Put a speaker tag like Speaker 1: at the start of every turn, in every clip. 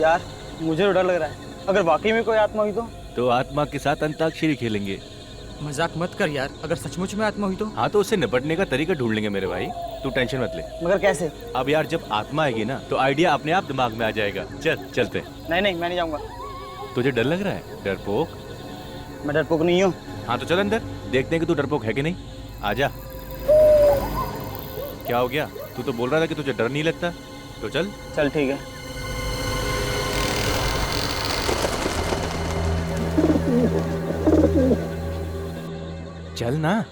Speaker 1: यार मुझे तो डर लग रहा है, अगर वाकई में कोई आत्मा हुई
Speaker 2: तो आत्मा के साथ अंताक्षरी खेलेंगे।
Speaker 3: मजाक मत कर यार, अगर सचमुच में आत्मा हुई तो?
Speaker 2: हाँ तो उससे निपटने का तरीका ढूंढ लेंगे मेरे भाई, तू टेंशन मत ले।
Speaker 1: मगर कैसे?
Speaker 2: अब यार जब आत्मा आएगी ना तो आइडिया अपने आप दिमाग में आ जाएगा। चलते।
Speaker 1: नहीं मैं नहीं जाऊंगा।
Speaker 2: तुझे डर लग रहा है? डरपोक?
Speaker 1: मैं डरपोक नहीं हूँ।
Speaker 2: हाँ तो चल अंदर, देखते हैं कि तू डरपोक है कि नहीं। आजा। क्या हो गया? तू तो बोल रहा था कि तुझे डर नहीं लगता, तो चल
Speaker 1: ठीक है।
Speaker 2: चल ना।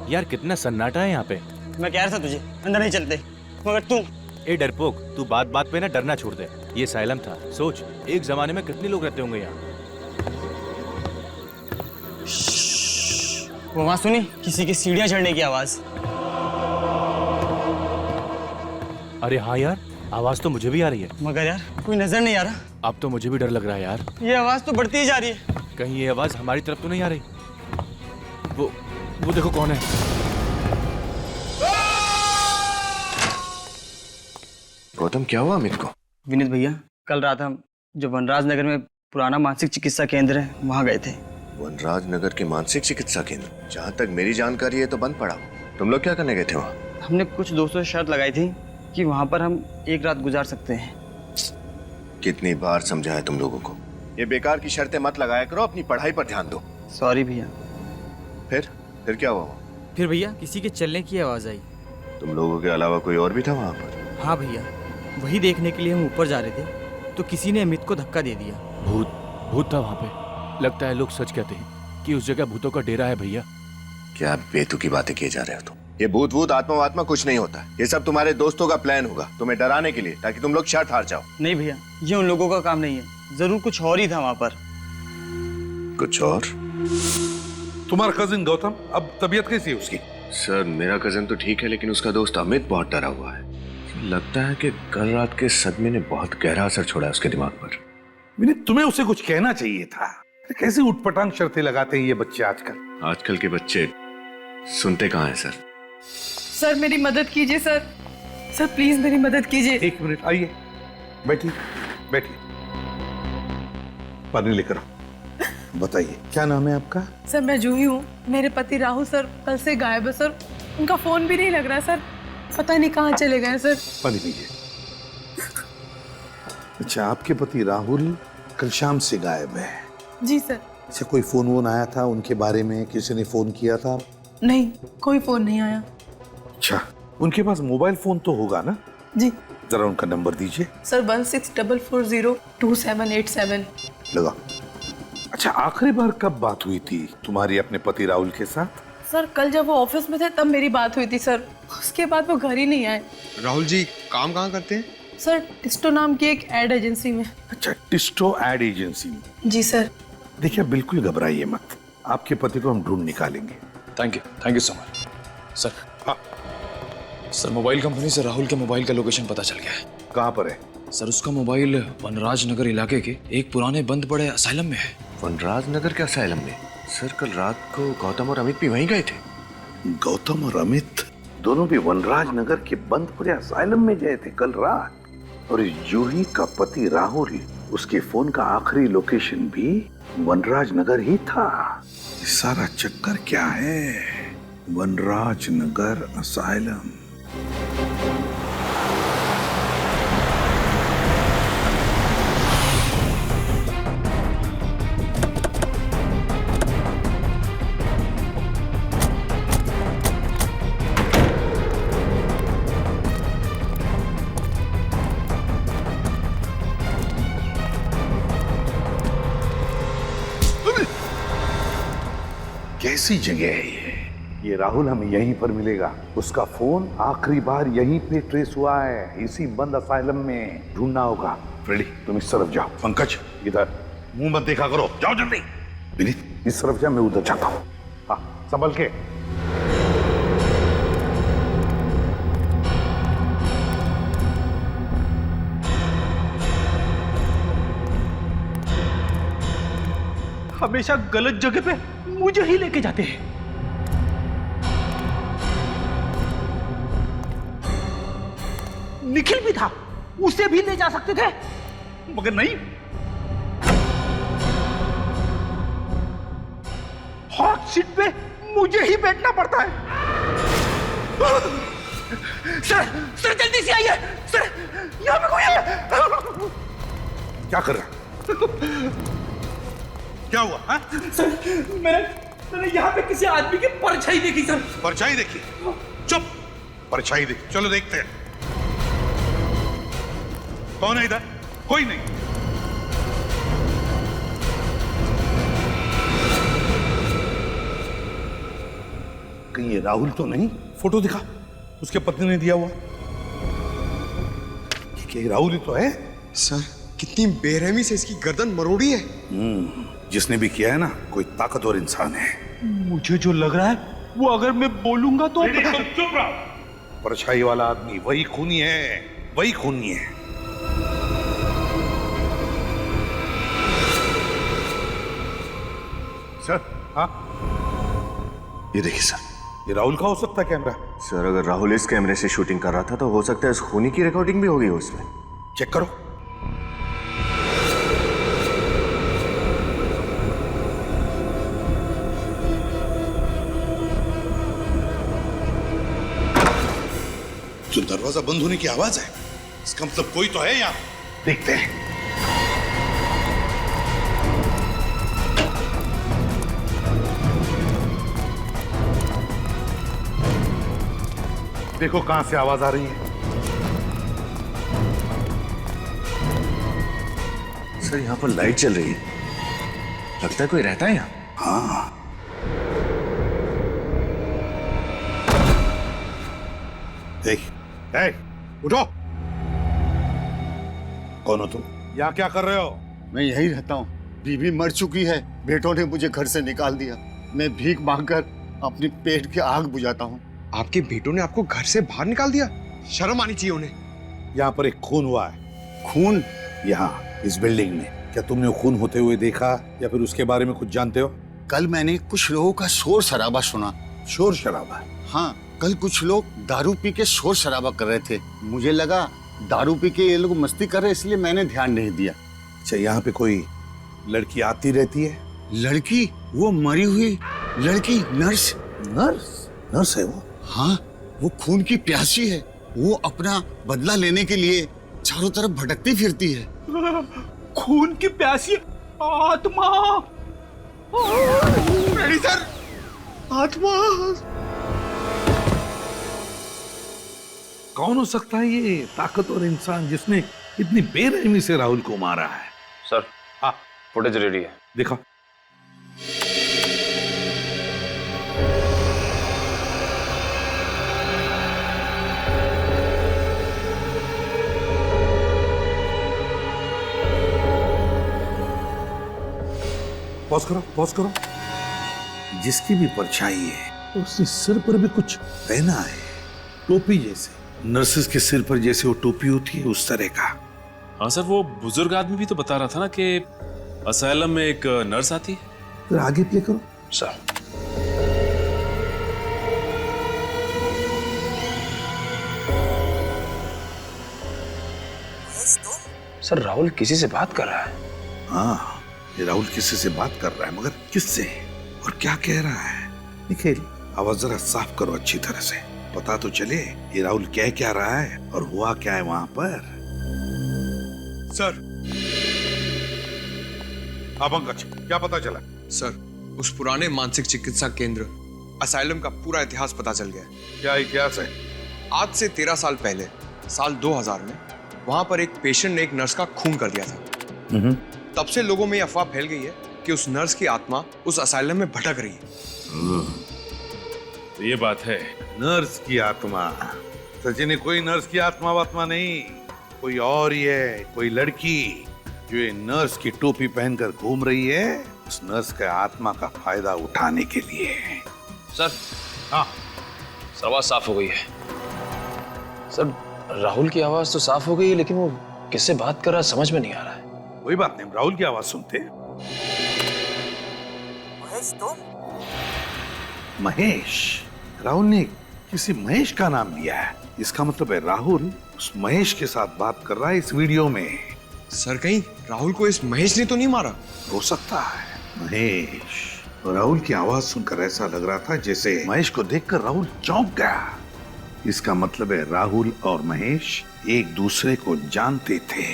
Speaker 2: यार कितना सन्नाटा है यहाँ पे।
Speaker 1: मैं कह रहा था तुझे अंदर नहीं चलते, मगर तू।
Speaker 2: ए डरपोक, तू बात बात पे ना डरना छोड़ दे। ये साइलम था, सोच एक जमाने में कितने लोग रहते होंगे यहाँ।
Speaker 1: वो आवाज सुनी? किसी की सीढ़ियां चढ़ने की आवाज।
Speaker 2: अरे हाँ यार, आवाज तो मुझे भी आ रही है।
Speaker 1: मगर यार कोई नजर नहीं आ रहा।
Speaker 2: अब तो मुझे भी डर लग रहा है यार।
Speaker 1: ये आवाज तो बढ़ती ही जा रही है।
Speaker 2: कहीं ये आवाज हमारी तरफ तो नहीं आ रही? वो देखो कौन है।
Speaker 4: गौतम क्या हुआ अमित को?
Speaker 1: विनीत भैया, कल रात हम जो वनराज नगर में पुराना मानसिक चिकित्सा केंद्र है वहाँ गए थे।
Speaker 4: वनराज नगर के मानसिक चिकित्सा केंद्र? जहाँ तक मेरी जानकारी है तो बंद पड़ा। तुम लोग क्या करने गए थे वहाँ?
Speaker 1: हमने कुछ दोस्तों से शर्त लगाई थी कि वहाँ पर हम एक रात गुजार सकते हैं।
Speaker 4: कितनी बार समझाया तुम लोगों को, ये बेकार की शर्तें मत लगाया करो, अपनी पढ़ाई पर ध्यान दो।
Speaker 1: सॉरी भैया।
Speaker 4: फिर क्या हुआ?
Speaker 3: फिर भैया किसी के चलने की आवाज आई।
Speaker 4: तुम लोगों के अलावा कोई और भी था वहाँ पर?
Speaker 3: हाँ भैया, वही देखने के लिए हम ऊपर जा रहे थे तो किसी ने अमित को धक्का दे दिया।
Speaker 2: भूत था वहाँ पे। लगता है लोग सच कहते हैं कि उस जगह भूतों का डेरा है भैया।
Speaker 4: क्या बेतुकी बातें किए जा रहे हो तुम? ये भूत आत्मा कुछ नहीं होता। ये सब तुम्हारे दोस्तों का प्लान होगा तुम्हें डराने के लिए, ताकि तुम लोग शर्त हार जाओ।
Speaker 1: नहीं भैया, ये उन लोगों का काम नहीं है। जरूर कुछ और ही था वहाँ पर।
Speaker 4: कुछ और?
Speaker 5: तुम्हारा कजिन गौतम, अब तबीयत कैसी है उसकी?
Speaker 4: सर मेरा कजिन तो ठीक है, लेकिन उसका दोस्त अमित बहुत डरा हुआ है। लगता है कि कल रात के सदमे ने बहुत गहरा असर छोड़ा है उसके दिमाग पर।
Speaker 5: विनीत, तुम्हें उसे कुछ कहना चाहिए था। कैसी उटपटांग शर्तें लगाते हैं ये बच्चे आजकल।
Speaker 4: आजकल के बच्चे सुनते कहाँ हैं सर।
Speaker 6: सर मेरी मदद कीजिए सर, सर प्लीज मेरी मदद कीजिए।
Speaker 5: एक मिनट, आइए बैठिए। पानी लेकर आओ। बताइए क्या नाम है आपका?
Speaker 6: सर मैं जूही हूँ। मेरे पति राहुल सर कल से गायब है सर। उनका फोन भी नहीं लग रहा है सर, पता नहीं कहाँ चले गए सर।
Speaker 5: पानी पीजिए। अच्छा, आपके पति राहुल कल शाम से गायब है?
Speaker 6: जी सर।
Speaker 5: अच्छा, कोई फोन वोन आया था उनके बारे में? किसी ने फोन किया था?
Speaker 6: नहीं, कोई फोन नहीं आया।
Speaker 5: अच्छा, उनके पास मोबाइल फोन तो होगा ना?
Speaker 6: जी।
Speaker 5: जरा उनका नंबर दीजिए।
Speaker 6: सर 1644022787।
Speaker 5: लगा। अच्छा, आखिरी बार कब बात हुई थी तुम्हारी अपने पति राहुल के साथ?
Speaker 6: सर कल जब वो ऑफिस में थे तब मेरी बात हुई थी सर, उसके बाद वो घर ही नहीं आए।
Speaker 7: राहुल जी काम कहाँ करते हैं?
Speaker 6: सर टिस्टो नाम की एक एड एजेंसी में।
Speaker 5: अच्छा, टिस्टो एड एजेंसी में।
Speaker 6: जी सर।
Speaker 5: देखिए बिल्कुल घबराइए मत, आपके पति को हम ढूंढ निकालेंगे।
Speaker 7: Thank you so much sir. हाँ सर, मोबाइल कंपनी से राहुल के मोबाइल का लोकेशन पता चल गया है।
Speaker 5: कहाँ पर है?
Speaker 7: सर उसका मोबाइल वनराज नगर इलाके के एक पुराने बंद पड़े असाइलम में है।
Speaker 4: वनराज नगर के असाइलम में? सर कल रात को गौतम और अमित भी वहीं गए थे।
Speaker 5: गौतम और अमित दोनों भी वनराज नगर के बंद पड़े असाइलम में गए थे कल रात। और जूही का पति राहुल, उसके फोन का आखिरी लोकेशन भी वनराज नगर ही था। सारा चक्कर क्या है? वनराज नगर असाइलम। कैसी जगह है ये राहुल हमें यहीं पर मिलेगा। उसका फोन आखिरी बार यहीं पे ट्रेस हुआ है, इसी बंद असाइलम में। ढूंढना होगा। फ्रेडी तुम इस तरफ जाओ। पंकज इधर, मुंह मत देखा करो, जाओ जल्दी। विनीत इस तरफ जा, मैं उधर जाता हूँ। हाँ संभल के।
Speaker 8: हमेशा गलत जगह पे मुझे ही लेके जाते हैं। निखिल भी था, उसे भी ले जा सकते थे, मगर नहीं। हॉट सीट पे मुझे ही बैठना पड़ता है। सर जल्दी से आइए सर, यहाँ पे कोई है।
Speaker 5: क्या कर रहा है? क्या हुआ? हाँ?
Speaker 8: सर मैंने यहाँ पे किसी आदमी की परछाई देखी सर।
Speaker 5: परछाई देखी? चुप, परछाई देखी, चलो देखते हैं कौन है इधर। कोई नहीं। कहीं ये राहुल तो नहीं? फोटो दिखा, उसके पत्नी ने दिया हुआ। ये राहुल ही तो है।
Speaker 9: सर कितनी बेरहमी से इसकी गर्दन मरोड़ी है।
Speaker 5: जिसने भी किया है ना, कोई ताकतवर इंसान है।
Speaker 8: मुझे जो लग रहा है वो अगर मैं बोलूंगा तो
Speaker 5: चुप रहो। परछाई वाला आदमी वही खूनी है, वही खूनी है। सर, हाँ ये देखिए सर, ये राहुल का हो सकता है कैमरा।
Speaker 4: सर अगर राहुल इस कैमरे से शूटिंग कर रहा था तो हो सकता है इस खूनी की रिकॉर्डिंग भी होगी उसमें।
Speaker 5: चेक करो। जो दरवाजा बंद होने की आवाज है, इसका मतलब कोई तो है यहाँ। देखते हैं। देखो कहां से आवाज आ रही है।
Speaker 4: सर यहाँ पर लाइट चल रही है, लगता है कोई रहता है यहाँ।
Speaker 5: हाँ, उठो। कौन हो तुम? यहाँ क्या कर रहे हो?
Speaker 10: मैं यही रहता हूँ। बीवी मर चुकी है, बेटों ने मुझे घर से निकाल दिया। मैं भीख मांगकर अपनी पेट की आग बुझाता हूँ।
Speaker 9: आपके बेटों ने आपको घर से बाहर निकाल दिया? शर्म आनी चाहिए उन्हें।
Speaker 5: यहाँ पर एक खून हुआ है।
Speaker 10: खून?
Speaker 5: यहाँ इस बिल्डिंग में। क्या तुमने वो खून होते हुए देखा या फिर उसके बारे में कुछ जानते हो?
Speaker 10: कल मैंने कुछ लोगों का शोर शराबा सुना।
Speaker 5: शोर शराबा?
Speaker 10: हाँ, कल कुछ लोग दारू पी के शोर शराबा कर रहे थे। मुझे लगा दारू पी के ये लोग मस्ती कर रहे, इसलिए मैंने ध्यान नहीं दिया।
Speaker 5: अच्छा, यहाँ पे कोई लड़की आती रहती है?
Speaker 10: लड़की? वो मरी हुई लड़की, नर्स।
Speaker 5: नर्स है वो?
Speaker 10: हाँ, वो खून की प्यासी है। वो अपना बदला लेने के लिए चारों तरफ भटकती फिरती है।
Speaker 8: खून की प्यासी आत्मा।
Speaker 5: सर,
Speaker 8: आत्मा
Speaker 5: कौन हो सकता है ये ताकतवर इंसान जिसने इतनी बेरहमी से राहुल को मारा है?
Speaker 7: सर,
Speaker 5: हाँ,
Speaker 7: फुटेज रेडी है।
Speaker 5: देखो। पॉज करो, पॉज करो। जिसकी भी परछाई है उसके सिर पर भी कुछ पहना है, टोपी जैसे। नर्सेस के सिर पर जैसे वो टोपी होती है, उस तरह का।
Speaker 7: हाँ सर, वो बुजुर्ग आदमी भी तो बता रहा था ना कि असाइलम में एक नर्स आती है।
Speaker 5: फिर आगे प्ले करो।
Speaker 7: सर, सर राहुल किसी से बात कर रहा है।
Speaker 5: हाँ, ये राहुल किसी से बात कर रहा है, मगर किससे और क्या कह रहा है? निखिल, आवाज जरा साफ करो अच्छी तरह से, पता तो चले ये राहुल कह क्या रहा है और हुआ क्या है वहां पर।
Speaker 9: सर,
Speaker 5: हाँ पंकज, क्या पता चला?
Speaker 9: सर, उस पुराने मानसिक चिकित्सा केंद्र असाइलम का पूरा इतिहास पता चल गया है।
Speaker 5: क्या इतिहास है?
Speaker 9: आज से 13 साल पहले, साल 2000 में, वहां पर एक पेशेंट ने एक नर्स का खून कर दिया था। तब से लोगों में यह अफवाह फैल गई है कि उस नर्स की आत्मा उस असाइलम में भटक रही है।
Speaker 5: तो ये बात है, नर्स की आत्मा। सचिन, कोई नर्स की आत्मा वात्मा नहीं, कोई और ही है, कोई लड़की जो ये नर्स की टोपी पहनकर घूम रही है, उस नर्स के आत्मा का फायदा उठाने के लिए।
Speaker 7: सर,
Speaker 5: हाँ,
Speaker 7: आवाज साफ हो गई है। सर, राहुल की आवाज तो साफ हो गई है, लेकिन वो किससे बात कर रहा है समझ में नहीं आ रहा है।
Speaker 5: कोई बात नहीं, राहुल की आवाज सुनते हैं। महेश, राहुल ने किसी महेश का नाम लिया है। इसका मतलब है राहुल उस महेश के साथ बात कर रहा है इस वीडियो में।
Speaker 9: सर कहीं राहुल को इस महेश ने तो नहीं मारा?
Speaker 5: हो सकता है। महेश, राहुल की आवाज सुनकर ऐसा लग रहा था जैसे महेश को देखकर राहुल चौंक गया। इसका मतलब है राहुल और महेश एक दूसरे को जानते थे।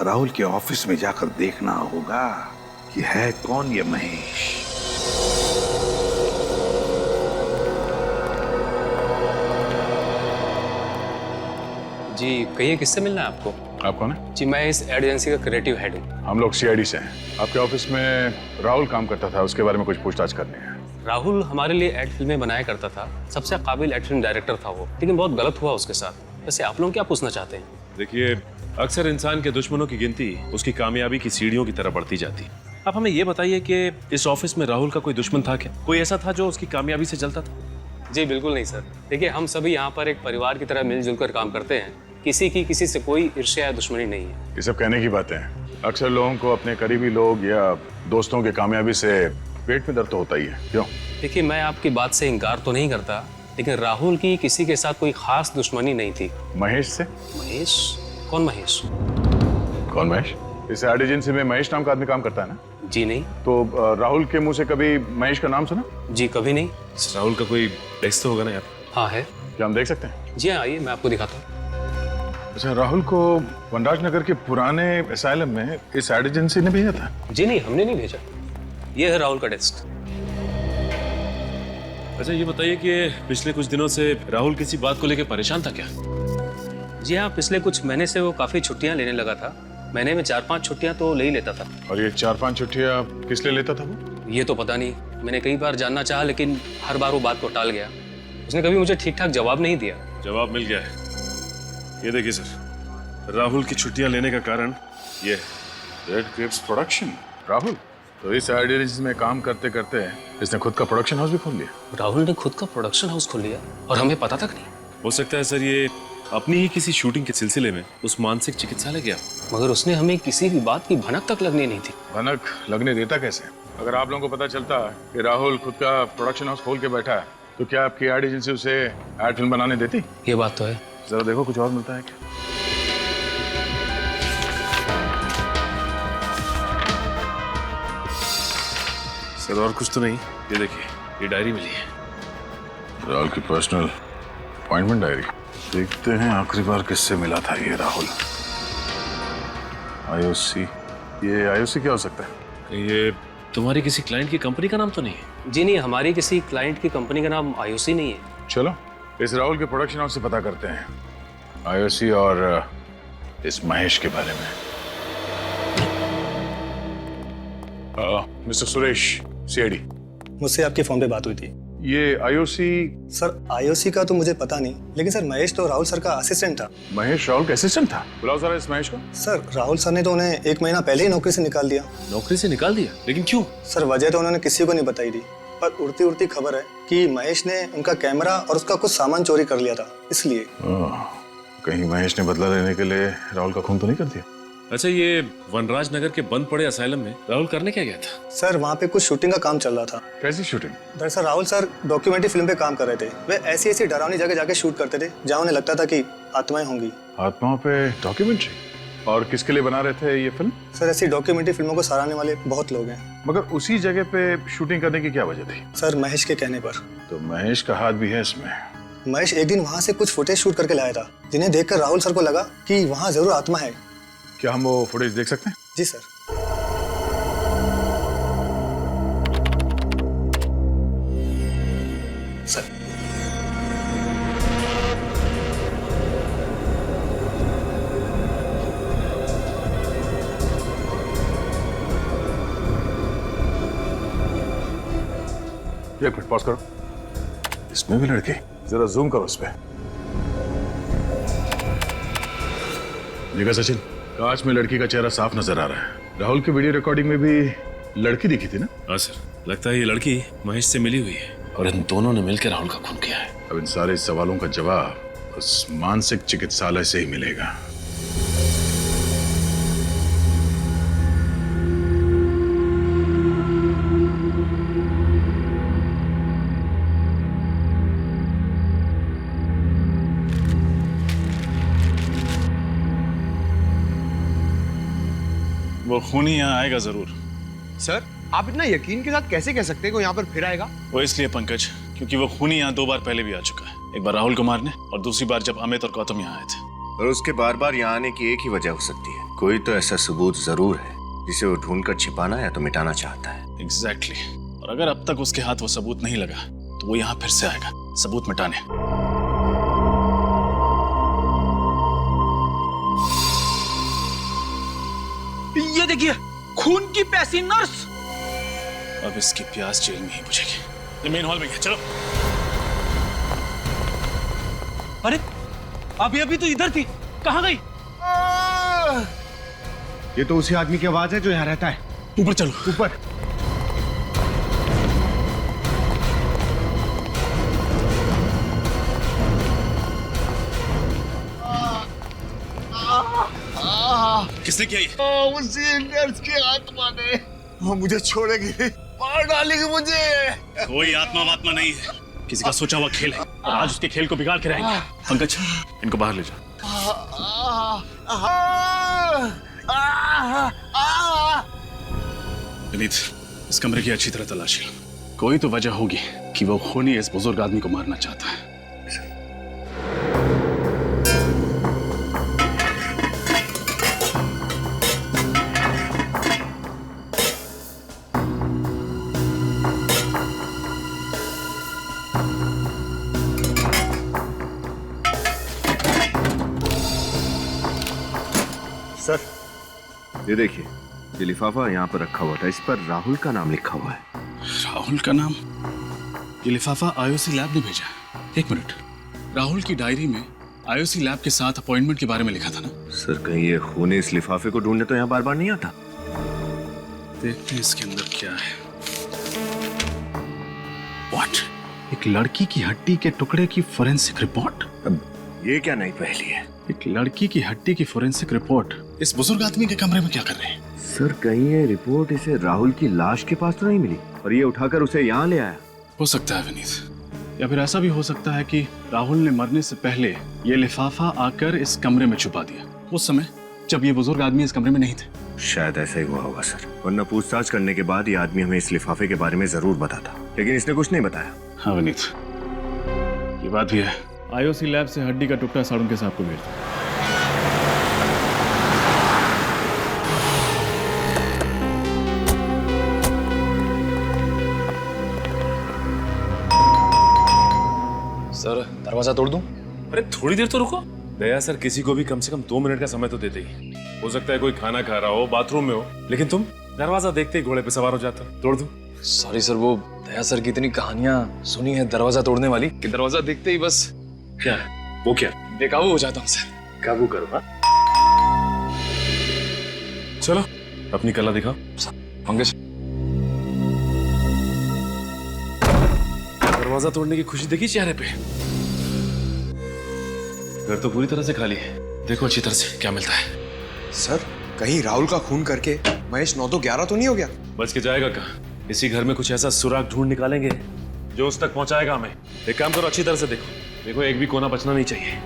Speaker 5: राहुल के ऑफिस में जाकर देखना होगा कि है कौन ये महेश।
Speaker 11: जी कहिए, किससे मिलना है आपको?
Speaker 12: आप कौन है?
Speaker 11: जी मैं इस एड एजेंसी का क्रिएटिव हेड हूँ।
Speaker 12: हम लोग सीआईडी से हैं। आपके ऑफिस में राहुल काम करता था, उसके बारे में कुछ पूछताछ करनी है।
Speaker 11: राहुल हमारे लिए एड फिल्में बनाया करता था, सबसे काबिल एड फिल्म डायरेक्टर था वो, लेकिन बहुत गलत हुआ उसके साथ। वैसे आप लोग क्या पूछना चाहते हैं?
Speaker 2: देखिए, अक्सर इंसान के दुश्मनों की गिनती उसकी कामयाबी की सीढ़ियों की तरह बढ़ती जाती है। आप हमें ये बताइए कि इस ऑफिस में राहुल का कोई दुश्मन था क्या? कोई ऐसा था जो उसकी कामयाबी से जलता था?
Speaker 11: जी बिल्कुल नहीं सर। देखिए, हम सभी यहाँ पर एक परिवार की तरह मिलजुल कर काम करते हैं। किसी की किसी से कोई ईर्ष्या या दुश्मनी नहीं है।
Speaker 12: ये सब कहने की बातें हैं। अक्सर लोगों को अपने करीबी लोग या दोस्तों की कामयाबी से पेट में दर्द तो होता ही है। क्यों?
Speaker 11: देखिए, मैं आपकी बात से इनकार तो नहीं करता, लेकिन राहुल की किसी के साथ कोई खास दुश्मनी नहीं थी।
Speaker 12: महेश से?
Speaker 11: महेश? कौन महेश?
Speaker 12: कौन महेश? इस एड एजेंसी में महेश नाम का आदमी काम करता है ना?
Speaker 11: जी नहीं।
Speaker 12: तो राहुल के मुंह से कभी महेश का नाम सुना?
Speaker 11: जी कभी नहीं।
Speaker 2: राहुल का कोई टेक्स्ट तो होगा ना यार?
Speaker 11: हाँ है।
Speaker 12: क्या हम देख सकते हैं?
Speaker 11: जी हाँ, आइए मैं आपको दिखाता हूँ।
Speaker 12: अच्छा, राहुल को वनराज नगर के पुराने असाइलम में इस एड एजेंसी ने भेजा था?
Speaker 11: जी नहीं, हमने नहीं भेजा। ये है राहुल का डेस्क।
Speaker 2: अच्छा ये बताइए कि पिछले कुछ दिनों से राहुल किसी बात को लेकर परेशान था क्या?
Speaker 11: जी हाँ, पिछले कुछ महीने से वो काफी छुट्टियां लेने लगा था। महीने में 4-5 छुट्टियां तो ले ही लेता था।
Speaker 12: और ये 4-5 छुट्टियां किस लिए लेता था वो?
Speaker 11: ये तो पता नहीं। मैंने कई बार जानना चाहा, लेकिन हर बार वो बात को टाल गया। उसने कभी मुझे ठीक ठाक जवाब नहीं दिया।
Speaker 2: जवाब मिल गया है। ये देखिए सर, राहुल की छुट्टियां लेने का कारण ये है।
Speaker 12: Red Cripps production. राहुल तो इस एड एजेंसी में काम करते करते इसने खुद का प्रोडक्शन हाउस भी खोल लिया।
Speaker 11: राहुल ने खुद का प्रोडक्शन हाउस खोल लिया और हमें पता तक नहीं।
Speaker 2: हो सकता है सर ये अपनी ही किसी शूटिंग के सिलसिले में उस मानसिक चिकित्सालय गया,
Speaker 11: मगर उसने हमें किसी भी बात की भनक तक लगने नहीं थी।
Speaker 12: भनक लगने देता कैसे? अगर आप लोगों को पता चलता कि राहुल खुद का प्रोडक्शन हाउस खोल के बैठा है, तो क्या आपकी एड एजेंसी उसे एड फिल्म बनाने देती?
Speaker 11: ये बात तो है।
Speaker 12: जरा देखो कुछ और मिलता है क्या।
Speaker 2: सर और कुछ तो नहीं। ये देखिए, ये डायरी मिली है।
Speaker 12: राहुल की पर्सनल अपॉइंटमेंट डायरी। देखते हैं आखिरी बार किससे मिला था ये राहुल। आईओसी। ये आईओसी क्या हो सकता है?
Speaker 2: ये तुम्हारी किसी क्लाइंट की कंपनी का नाम तो नहीं है?
Speaker 11: जी नहीं, हमारी किसी क्लाइंट की कंपनी का नाम आईओसी नहीं है।
Speaker 12: चलो इस राहुल के प्रोडक्शन हाउस से पता करते हैं आईओसी और इस महेश के बारे में। Mister Suresh, CID.
Speaker 13: मुझसे आपके फोन पे बात हुई थी।
Speaker 12: ये आईओसी?
Speaker 13: सर आईओसी का तो मुझे पता नहीं, लेकिन सर महेश तो राहुल सर का असिस्टेंट था।
Speaker 12: महेश राहुल का असिस्टेंट था? बुलाओ जरा इस महेश को।
Speaker 13: सर राहुल सर ने तो उन्हें 1 महीना पहले ही नौकरी से निकाल दिया।
Speaker 2: नौकरी से निकाल दिया? लेकिन क्यों?
Speaker 13: सर वजह तो उन्होंने किसी को नहीं बताई थी, पर उड़ती उड़ती खबर है कि महेश ने उनका कैमरा और उसका कुछ सामान चोरी कर लिया था, इसलिए।
Speaker 12: कहीं महेश ने बदला लेने के लिए राहुल का खून तो नहीं कर दिया?
Speaker 2: अच्छा, ये वनराज नगर के बंद पड़े असाइलम में राहुल करने क्या गया था?
Speaker 13: सर वहाँ पे कुछ शूटिंग का काम चल रहा था।
Speaker 12: कैसी शूटिंग?
Speaker 13: दरअसल राहुल सर डॉक्यूमेंट्री फिल्म पे काम कर रहे थे। वे ऐसी ऐसी डरावनी जगह जाके शूट करते थे जहाँ उन्हें लगता था कि आत्माएं होंगी।
Speaker 12: आत्माओं पे डॉक्यूमेंट्री? और किसके लिए बना रहे थे ये फिल्म?
Speaker 13: सर ऐसी डॉक्यूमेंट्री फिल्मों को सराहने वाले बहुत लोग हैं।
Speaker 12: मगर उसी जगह पे शूटिंग करने की क्या वजह थी?
Speaker 13: सर महेश के कहने पर।
Speaker 12: तो महेश का हाथ भी है इसमें?
Speaker 13: महेश एक दिन वहाँ से कुछ फुटेज शूट करके लाया था, जिन्हें देखकर राहुल सर को लगा कि वहाँ जरूर आत्मा है।
Speaker 12: क्या हम वो फुटेज देख सकते हैं?
Speaker 13: जी सर। सर
Speaker 12: एक मिनट पॉज करो। इसमें भी लड़की? जरा जूम करो उस पे। देखा सचिन, कांच में लड़की का चेहरा साफ नजर आ रहा है। राहुल की वीडियो रिकॉर्डिंग में भी लड़की दिखी थी ना?
Speaker 2: हाँ सर, लगता है ये लड़की महेश से मिली हुई है और इन दोनों ने मिलकर राहुल का खून किया है।
Speaker 12: अब इन सारे सवालों का जवाब उस मानसिक चिकित्सालय से ही मिलेगा। वो खूनी यहाँ आएगा जरूर।
Speaker 9: सर, आप इतना यकीन के साथ कैसे कह सकते हैं कि वो यहाँ पर फिर आएगा?
Speaker 12: वो इसलिए पंकज, क्योंकि वो खूनी यहाँ 2 बार पहले भी आ चुका है। एक बार राहुल को मारने और दूसरी बार जब अमित और गौतम यहाँ आए थे।
Speaker 4: और उसके बार बार यहाँ आने की एक ही वजह हो सकती है, कोई तो ऐसा सबूत जरूर है जिसे वो ढूंढकर छिपाना या तो मिटाना चाहता है।
Speaker 12: एग्जैक्टली। और अगर अब तक उसके हाथ वो सबूत नहीं लगा तो वो यहाँ फिर से आएगा सबूत मिटाने।
Speaker 8: ये देखिए, खून की प्यासी नर्स।
Speaker 12: अब इसकी प्यास जेल में ही बुझेगी। ये मेन हॉल में है, चलो।
Speaker 8: अरे अभी तो इधर थी, कहाँ गई?
Speaker 10: ये तो उसी आदमी की आवाज है जो यहाँ रहता है।
Speaker 12: ऊपर चलो,
Speaker 10: ऊपर।
Speaker 12: किसने किया ये?
Speaker 10: उसी नर्स की आत्मा ने। वो मुझे छोड़ेगी नहीं, मार डालेगी मुझे।
Speaker 12: कोई आत्मा वात्मा नहीं है, किसी का सोचा हुआ खेल है और आज उसके खेल को बिगाड़ के रहेंगे। पंकज, इनको बाहर ले जाओ। विनीत, इस कमरे की अच्छी तरह तलाशी लो। कोई तो वजह होगी कि वो खूनी इस बुजुर्ग आदमी को मारना चाहता है।
Speaker 4: सर, ये देखिए, ये लिफाफा यहाँ पर रखा हुआ था, इस पर राहुल का नाम लिखा हुआ है।
Speaker 12: राहुल का नाम? ये लिफाफा आईओसी लैब ने भेजा। एक मिनट, राहुल की डायरी में आईओसी लैब के साथ अपॉइंटमेंट के बारे में लिखा था ना?
Speaker 4: सर, कहीं ये खूनी इस लिफाफे को ढूंढने तो यहाँ बार बार नहीं आता?
Speaker 12: देखते हैं इसके अंदर क्या है। What? एक लड़की की हड्डी के टुकड़े की फोरेंसिक रिपोर्ट?
Speaker 4: अब ये क्या नई पहेली है?
Speaker 12: एक लड़की की हड्डी की फोरेंसिक रिपोर्ट इस बुजुर्ग आदमी के कमरे में क्या कर रहे हैं?
Speaker 4: सर, कहीं ये रिपोर्ट इसे राहुल की लाश के पास तो नहीं मिली और ये उठाकर उसे यहाँ ले आया?
Speaker 12: हो सकता है विनीत, या फिर ऐसा भी हो सकता है कि राहुल ने मरने से पहले ये लिफाफा आकर इस कमरे में छुपा दिया, उस समय जब ये बुजुर्ग आदमी इस कमरे में नहीं थे।
Speaker 4: शायद ऐसा ही हुआ होगा सर, वरना पूछताछ करने के बाद ये आदमी हमें इस लिफाफे के बारे में जरूर बताता, लेकिन इसने कुछ नहीं बताया।
Speaker 12: हाँ विनीत, ये बात भी है। आईओसी लैब से हड्डी का टुकड़ा साड़ुन के साहब को भेज दो।
Speaker 7: सर, दरवाजा तोड़ दूं?
Speaker 2: अरे थोड़ी देर तो रुको। दया सर किसी को भी कम से कम 2 मिनट का समय तो देते ही। हो सकता है कोई खाना खा रहा हो, बाथरूम में हो, लेकिन तुम दरवाजा देखते ही घोड़े पे सवार हो जाते हो। तोड़ दूं?
Speaker 7: सॉरी सर, वो दया सर की इतनी कहानियां सुनी है दरवाजा तोड़ने वाली कि दरवाजा देखते ही बस
Speaker 2: क्या है? वो क्या?
Speaker 7: बेकाबू हो जाता हूँ सर।
Speaker 2: काबू करो। हाँ? चलो अपनी कला दिखाओ।
Speaker 7: पंकज,
Speaker 2: दरवाजा तोड़ने की खुशी देखी चेहरे पे। घर तो पूरी तरह से खाली है, देखो अच्छी तरह से क्या मिलता है।
Speaker 9: सर, कहीं राहुल का खून करके महेश 9 तो 11 तो नहीं हो गया?
Speaker 2: बच के जाएगा कहाँ? इसी घर में कुछ ऐसा सुराग ढूंढ निकालेंगे जो उस तक पहुंचाएगा हमें। एक काम करो, अच्छी तरह से देखो, एक भी कोना बचना नहीं चाहिए।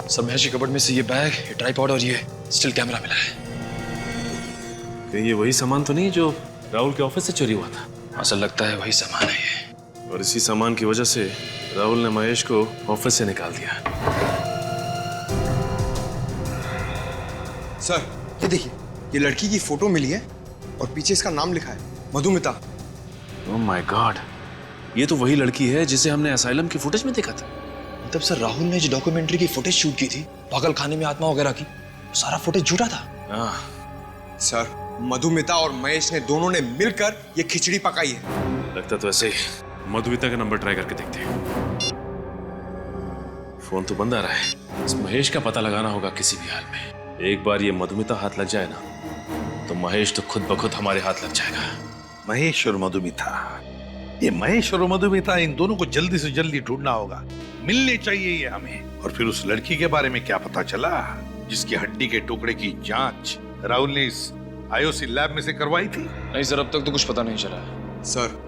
Speaker 7: सर महेश की कबर्ड में से ये बैग, ये ट्राइपॉड और ये स्टिल कैमरा मिला है।
Speaker 2: कहीं ये वही सामान तो नहीं जो राहुल के ऑफिस से चोरी हुआ था?
Speaker 7: ऐसा लगता है वही सामान है ये।
Speaker 2: और इसी सामान की वजह से राहुल ने महेश को ऑफिस से निकाल दिया।
Speaker 9: सर, ये देखिए, ये लड़की की फोटो मिली है और पीछे इसका नाम लिखा है, मधुमिता।
Speaker 2: ओह माय गॉड, ये तो वही लड़की है जिसे हमने असाइलम की फुटेज में देखा था।
Speaker 7: मतलब सर, राहुल ने जो डॉक्यूमेंट्री की फुटेज शूट की थी पागल खाने में आत्मा वगैरह की, सारा फुटेज झूठा था।
Speaker 9: सर, मधुमिता और महेश ने दोनों ने मिलकर ये खिचड़ी पकाई है।
Speaker 2: लगता तो ऐसे ही। मधुमिता का नंबर ट्राई करके देखते हैं। फोन तो बंद आ रहा है। इस महेश का पता लगाना होगा किसी भी हाल में। एक बार ये मधुमिता हाथ लग जाए ना तो महेश तो खुद ब खुद हमारे हाथ लग जाएगा।
Speaker 5: महेश और मधुमिता ये महेश और मधुमिता, इन दोनों को जल्दी से जल्दी ढूंढना होगा। मिलने चाहिए ये हमें। और फिर उस लड़की के बारे में क्या पता चला जिसकी हड्डी के टुकड़े की जांच राहुल ने इस आईओसी लैब में से करवाई थी?
Speaker 7: नहीं सर, अब तक तो कुछ पता नहीं चला।
Speaker 9: सर,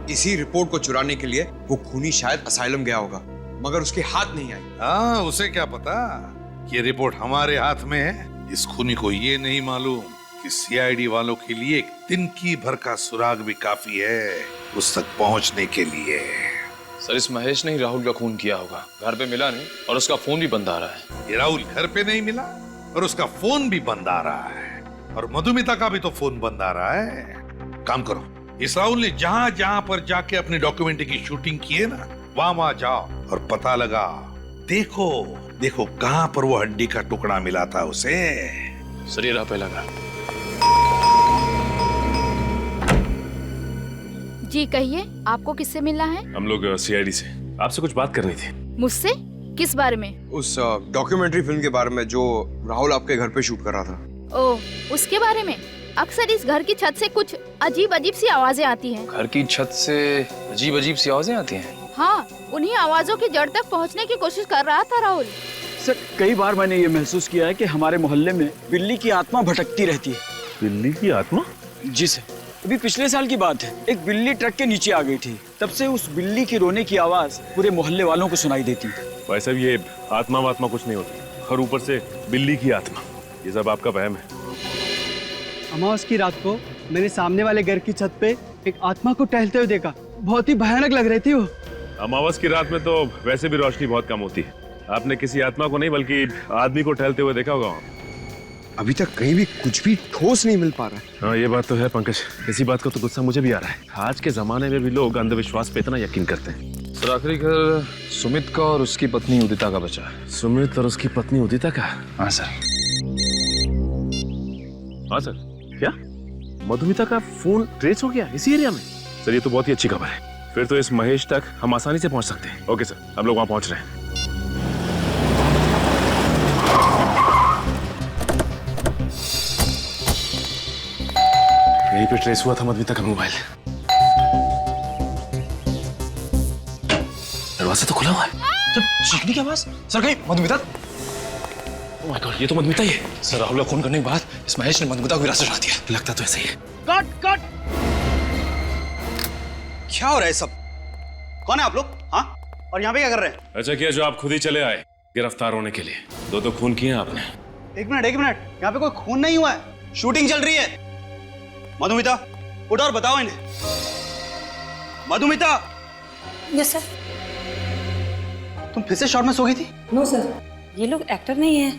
Speaker 9: इसी रिपोर्ट को चुराने के लिए वो खूनी शायद असाइलम गया होगा, मगर उसके हाथ नहीं आई।
Speaker 5: हाँ, उसे क्या पता ये रिपोर्ट हमारे हाथ में है। इस खूनी को ये नहीं मालूम कि सीआईडी वालों के लिए एक तिनकी भर का सुराग भी काफी है उस तक पहुंचने के लिए।
Speaker 7: सर, इस महेश ने ही राहुल का खून किया होगा। घर पे मिला नहीं और उसका फोन भी बंद आ रहा है।
Speaker 5: ये राहुल घर पे नहीं मिला और उसका फोन भी बंद आ रहा है, और मधुमिता का भी तो फोन बंद आ रहा है। काम करो, इस राहुल ने जहां जहां पर जाके अपनी डॉक्यूमेंट्री की शूटिंग की है ना, वहां जाओ और पता लगा। देखो देखो कहां पर वो हड्डी का टुकड़ा मिला था उसे।
Speaker 7: सर, ये रहा पहला घर।
Speaker 14: जी कहिए, आपको किससे मिलना है?
Speaker 2: हम लोग सीआईडी से आपसे कुछ बात करनी थी।
Speaker 14: मुझसे? किस बारे में?
Speaker 9: उस डॉक्यूमेंट्री फिल्म के बारे में जो राहुल आपके घर पे शूट कर रहा था।
Speaker 14: ओह, उसके बारे में? अक्सर इस घर की छत से कुछ अजीब अजीब सी आवाजें आती हैं।
Speaker 7: घर की छत से अजीब अजीब सी आवाजें आती हैं?
Speaker 14: हाँ, उन्हीं आवाजों की जड़ तक पहुंचने की कोशिश कर रहा था राहुल।
Speaker 1: सर, कई बार मैंने ये महसूस किया है कि हमारे मोहल्ले में बिल्ली की आत्मा भटकती रहती है।
Speaker 2: बिल्ली की आत्मा?
Speaker 1: जी सर, अभी पिछले साल की बात है। एक बिल्ली ट्रक के नीचे आ गई थी। तब से उस बिल्ली की रोने की आवाज पूरे मोहल्ले वालों को सुनाई देती।
Speaker 2: वैसे भी ये आत्मा वात्मा कुछ नहीं होती, और ऊपर से बिल्ली की आत्मा, ये सब आपका वहम है।
Speaker 15: अमावस की रात को मैंने सामने वाले घर की छत पे एक आत्मा को टहलते हुए देखा। बहुत ही भयानक लग रही थी वो।
Speaker 2: अमावस की रात में तो वैसे भी रोशनी बहुत कम होती है। आपने किसी आत्मा को नहीं बल्कि आदमी को टहलते हुए देखा होगा।
Speaker 9: अभी तक कहीं भी कुछ भी ठोस नहीं मिल पा रहा है।
Speaker 2: हाँ, ये बात तो है पंकज। इसी बात का तो गुस्सा मुझे भी आ रहा है। आज के जमाने में भी लोग अंधविश्वास पे इतना यकीन करते हैं।
Speaker 7: सर, आखिरी घर सुमित का और उसकी पत्नी उदिता का बचा है।
Speaker 2: सुमित और उसकी पत्नी उदिता का?
Speaker 7: हाँ सर।
Speaker 2: हाँ सर, क्या मधुमिता का फोन ट्रेस हो गया इसी एरिया में? सर, ये तो बहुत ही अच्छी खबर है। फिर तो इस महेश तक हम आसानी से पहुंच सकते हैं। ओके सर, हम लोग वहां पहुंच रहे हैं। यहीं पे ट्रेस हुआ था मधुमिता का मोबाइल। दरवाजा तो खुला हुआ है।
Speaker 7: सर, चीखने की आवाज। सर, कहीं मधुमिता? ओह माय गॉड, ये तो मधुमिता ही है। सर, राहुल का खून करने के बाद इस महेश ने मधुमिता को विरासत में दिया।
Speaker 2: लगता तो ऐसा ही है।
Speaker 15: Cut cut.
Speaker 3: क्या हो रहा है सब? कौन है आप लोग? हाँ, और यहाँ पे क्या कर रहे हैं?
Speaker 2: अच्छा किया जो आप खुद ही चले आए गिरफ्तार होने के लिए। दो खून किए आपने।
Speaker 3: एक मिनट, यहाँ पे कोई खून नहीं हुआ है। शूटिंग चल रही है। मधुमिता, उठो और बताओ इन्हें। मधुमिता!
Speaker 6: Yes sir.
Speaker 3: तुम फिर से शॉट में सो गई थी?
Speaker 6: नो सर, ये लोग एक्टर नहीं है।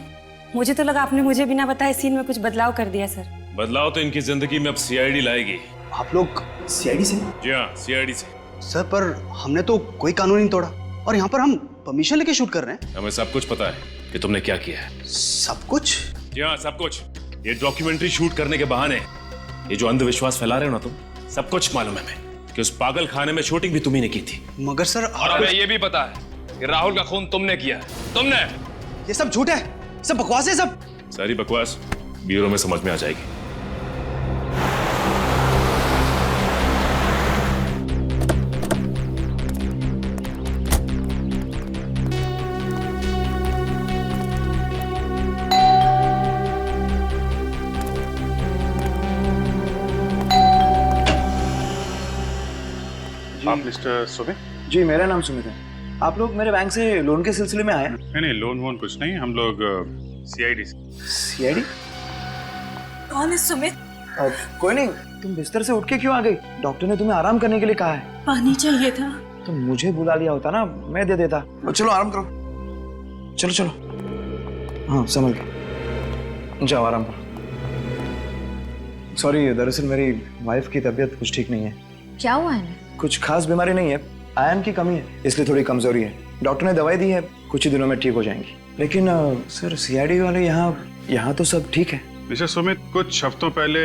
Speaker 6: मुझे तो लगा आपने मुझे बिना बताए सीन में कुछ बदलाव कर दिया सर।
Speaker 2: बदलाव तो इनकी जिंदगी में अब सीआईडी लाएगी।
Speaker 3: आप लोग सीआईडी से?
Speaker 2: जी हाँ, सीआईडी से।
Speaker 3: सर, पर हमने तो कोई कानून नहीं तोड़ा, और यहाँ पर हम परमिशन लेके शूट कर रहे हैं।
Speaker 2: हमें सब कुछ पता है कि तुमने क्या किया है।
Speaker 3: सब कुछ?
Speaker 2: जी हाँ, सब कुछ। ये डॉक्यूमेंट्री शूट करने के बहाने ये जो अंधविश्वास फैला रहे हो ना तुम, सब कुछ मालूम है हमें कि उस पागल खाने में शूटिंग भी तुम्ही ने की थी।
Speaker 3: मगर सर,
Speaker 7: और हमें ये भी पता है कि राहुल का खून तुमने किया है। तुमने।
Speaker 3: ये सब झूठ है, सब बकवास है। सब
Speaker 2: सारी बकवास ब्यूरो में समझ में आ जाएगी।
Speaker 12: आप मिस्टर सुमित?
Speaker 16: जी, मेरा नाम सुमित है। आप लोग मेरे बैंक से लोन के सिलसिले में आए?
Speaker 12: नहीं, लोन वोन कुछ नहीं। हम लोग सीआईडी से।
Speaker 16: सीआईडी?
Speaker 6: कौन है सुमित?
Speaker 16: कोई नहीं। तुम बिस्तर से उठ के क्यों आ गई? डॉक्टर ने तुम्हें आराम करने के लिए कहा है।
Speaker 6: पानी चाहिए था।
Speaker 16: तो मुझे बुला लिया होता ना, मैं दे देता। चलो आराम करो। चलो चलो। हाँ, संभल के जाओ, आराम करो। सॉरी, दरअसल मेरी वाइफ की तबीयत कुछ ठीक नहीं है।
Speaker 14: क्या हुआ है?
Speaker 16: कुछ खास बीमारी नहीं है, आयरन की कमी है, इसलिए थोड़ी कमजोरी है। डॉक्टर ने दवाई दी है, कुछ ही दिनों में ठीक हो जाएंगी। लेकिन सर, सीआईडी वाले यहाँ तो सब ठीक है।
Speaker 12: मिस्टर सुमित, कुछ हफ्तों पहले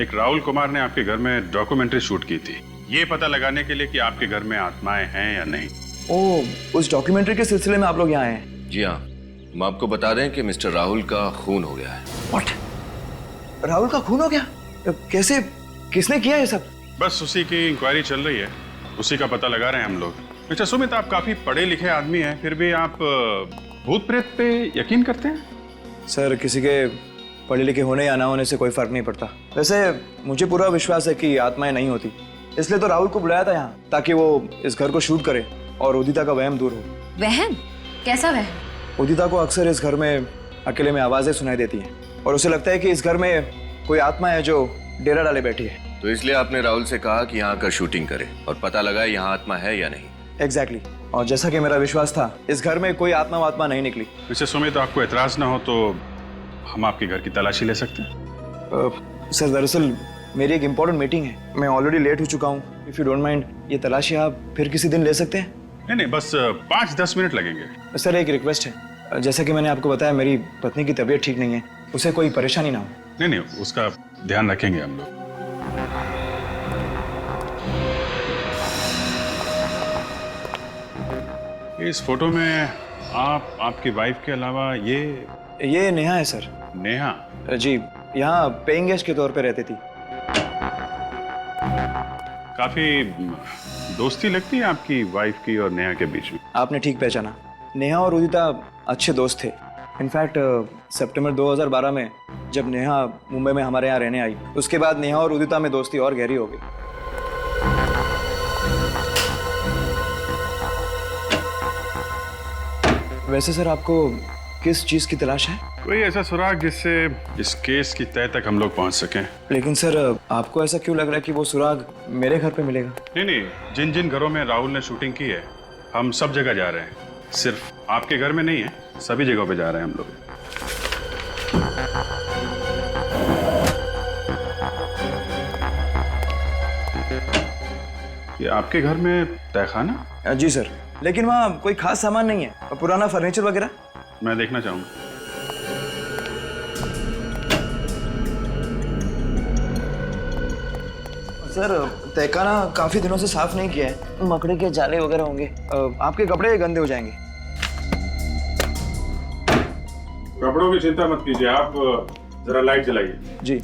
Speaker 12: एक राहुल कुमार ने आपके घर में डॉक्यूमेंट्री शूट की थी, ये पता लगाने के लिए कि आपके घर में आत्माएं हैं या नहीं।
Speaker 16: ओह, उस डॉक्यूमेंट्री के सिलसिले में आप लोग यहाँ आए?
Speaker 4: जी हाँ, हम आपको बता दें कि मिस्टर राहुल का खून हो गया है।
Speaker 16: व्हाट? राहुल का खून हो गया? कैसे? किसने किया ये सब?
Speaker 12: बस उसी की इंक्वायरी चल रही है। उसी का पता लगा रहे हैं हम लोग। अच्छा सुमित, आप काफी पढ़े लिखे आदमी हैं, फिर भी आप भूत प्रेत पे यकीन करते हैं?
Speaker 16: सर, किसी के पढ़े लिखे होने या ना होने से कोई फर्क नहीं पड़ता। वैसे मुझे पूरा विश्वास है कि आत्माएं नहीं होती, इसलिए तो राहुल को बुलाया था यहाँ, ताकि वो इस घर को शूट करे और उदिता का वहम दूर हो।
Speaker 17: वहम? कैसा वहम?
Speaker 16: उदिता को अक्सर इस घर में अकेले में आवाजें सुनाई देती हैं और उसे लगता है कि इस घर में कोई आत्मा है जो डेरा डाले बैठी है।
Speaker 4: तो इसलिए आपने राहुल से कहा कि यहाँ आकर शूटिंग करे और पता लगा यहाँ आत्मा है या नहीं।
Speaker 16: एग्जैक्टली। और जैसा कि मेरा विश्वास था, इस घर में कोई आत्मा नहीं निकली।
Speaker 12: वैसे सुमित, आपको एतराज ना हो तो हम आपके घर की तलाशी ले सकते हैं?
Speaker 16: सर, दरअसल मेरी एक इम्पोर्टेंट मीटिंग है, मैं ऑलरेडी लेट हो चुका हूँ। इफ यू डोंट माइंड, ये तलाशी आप फिर किसी दिन ले सकते हैं?
Speaker 12: नहीं, बस 5-10 मिनट लगेंगे।
Speaker 16: सर, एक रिक्वेस्ट है, जैसा कि मैंने आपको बताया, मेरी पत्नी की तबीयत ठीक नहीं है, उसे कोई परेशानी ना हो।
Speaker 12: नहीं, उसका ध्यान रखेंगे हम लोग। इस फोटो में आपकी वाइफ के अलावा ये
Speaker 16: नेहा है सर।
Speaker 12: नेहा?
Speaker 16: जी, यहाँ पेइंग गेस्ट के तौर पे रहती थी।
Speaker 12: काफी दोस्ती लगती है आपकी वाइफ की और नेहा के बीच में।
Speaker 16: आपने ठीक पहचाना, नेहा और उदिता अच्छे दोस्त थे। इनफैक्ट सितंबर 2012 में जब नेहा मुंबई में हमारे यहाँ रहने आई, उसके बाद नेहा और उदिता में दोस्ती और गहरी हो गई। वैसे सर, आपको किस चीज की तलाश है?
Speaker 12: कोई ऐसा सुराग जिससे इस केस की तह तक हम लोग पहुंच सकें।
Speaker 16: लेकिन सर, आपको ऐसा क्यों लग रहा है कि वो सुराग मेरे घर पे मिलेगा?
Speaker 12: नहीं, जिन जिन घरों में राहुल ने शूटिंग की है, हम सब जगह जा रहे हैं। सिर्फ आपके घर में नहीं है, सभी जगहों पे जा रहे हैं हम लोग। ये आपके घर में तहखाना?
Speaker 16: जी सर, लेकिन वहाँ कोई खास सामान नहीं है, पुराना फर्नीचर वगैरह।
Speaker 12: मैं देखना चाहूंगा।
Speaker 16: सर, तहखाना काफी दिनों से साफ नहीं किया है, मकड़ी के जाले वगैरह होंगे, आपके कपड़े गंदे हो जाएंगे।
Speaker 12: कपड़ों की चिंता मत कीजिए, आप जरा लाइट जलाइए।
Speaker 16: जी।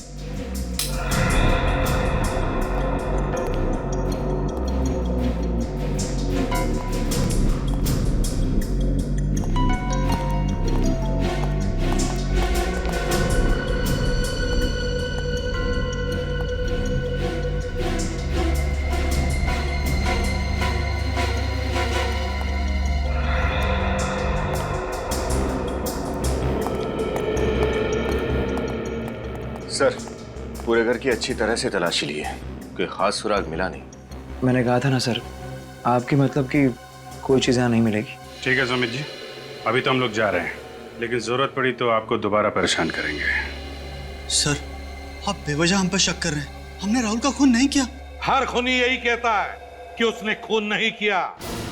Speaker 4: सर, पूरे घर की अच्छी तरह से तलाशी ली है, कोई खास सुराग मिला नहीं।
Speaker 16: मैंने कहा था ना सर, आपकी मतलब कि कोई चीज़ यहाँ नहीं मिलेगी।
Speaker 12: ठीक है सुमित जी, अभी तो हम लोग जा रहे हैं, लेकिन जरूरत पड़ी तो आपको दोबारा परेशान करेंगे।
Speaker 3: सर, आप बेवजह हम पर शक कर रहे हैं। हमने राहुल का खून नहीं किया।
Speaker 18: हर खूनी यही कहता है कि उसने खून नहीं किया।